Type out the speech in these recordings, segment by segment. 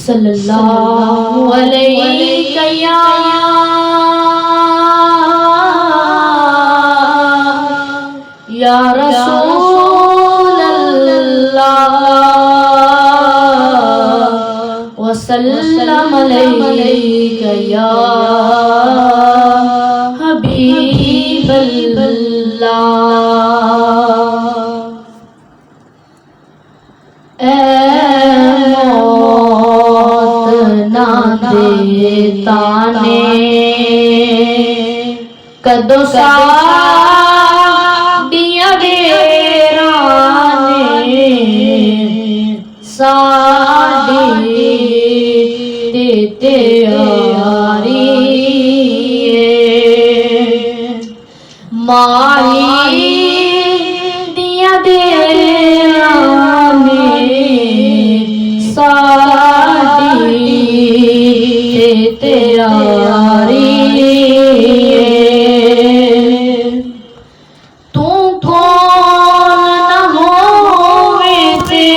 सल्लल्लाहु अलैहि या रसूल अल्लाह वसल्लम अलैहि या हबीब अल्लाह। ताने कदो साडियां डेराने साडी ते यारी माही दियां डेराने साडी यारी तू कौन न होवे ते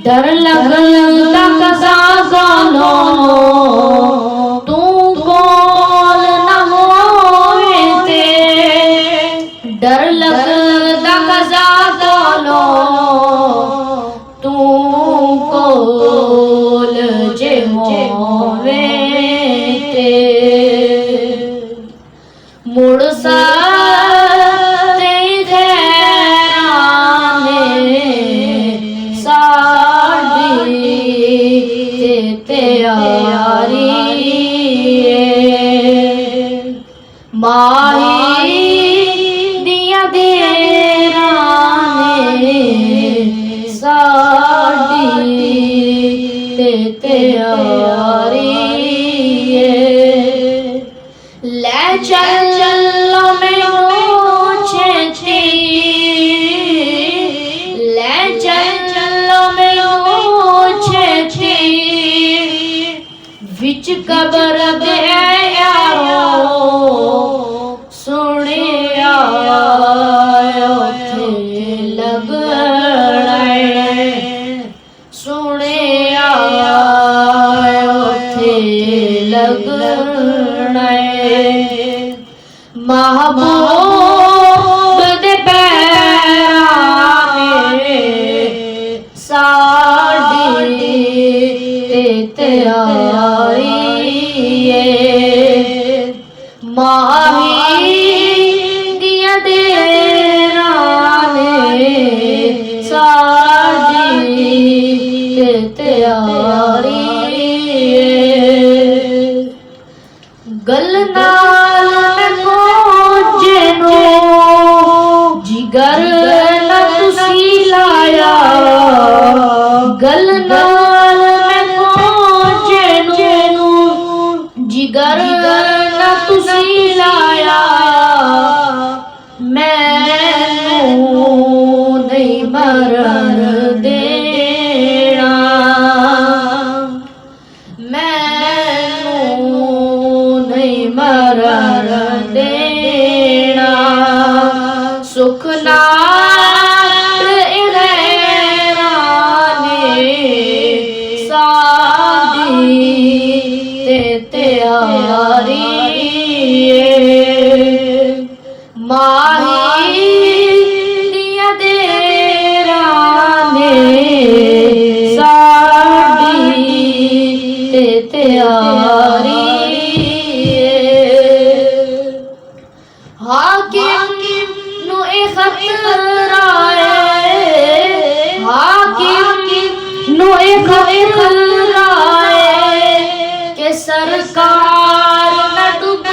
डर लगदा कसा जानो तू कौन न होवे ते डर लगदा कसा जानो तू कोल जे होवे मुड़ सारे गैराने साडी ते यारी माही दिया देराने साडी ते यारी ले चलो मैनू छेती ले चलो मैनू छेती विच कबर दे यारो सुनिया उथे लगना सुनिया उथे लगना महबूब दे पैरां साडी ते यारी माही दियां देरां साडी ते यारी गल नाल जिगर न तुसी लाया गल नाल मैं पहुंचे नू जिगर न तुसी लाया मैनू नहीं मरन देना मैनू नहीं मरन देना सुख नाल गैराने साडी ते यारी माही दियां देराने साडी ते यारी हाकिम नु ए खतरा है हाकिम नु ए खतरा है के सरकार न डूब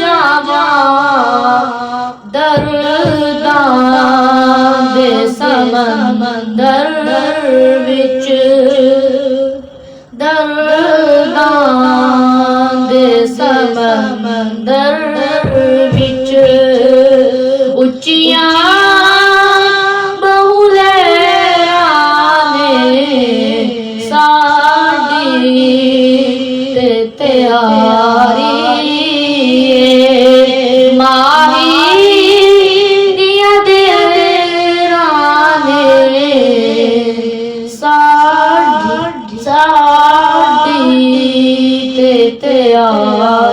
जावा दर्दां दे समंदर विच दर्दां दे समंदर ਸਮੰਦਰ ਵਿੱਚ ਉੱਚੀਆਂ ਬਹੁ ਲਹਿਰਾਂ ਨੇ ਸਾਡੀ ਤੇ ਤਿਆਰੀ ਮਾਹੀ ਦੀਆਂ ਦੇਰਾਂ ਨੇ ਸਾਡੀ ਤੇ ਤਿਆਰੀ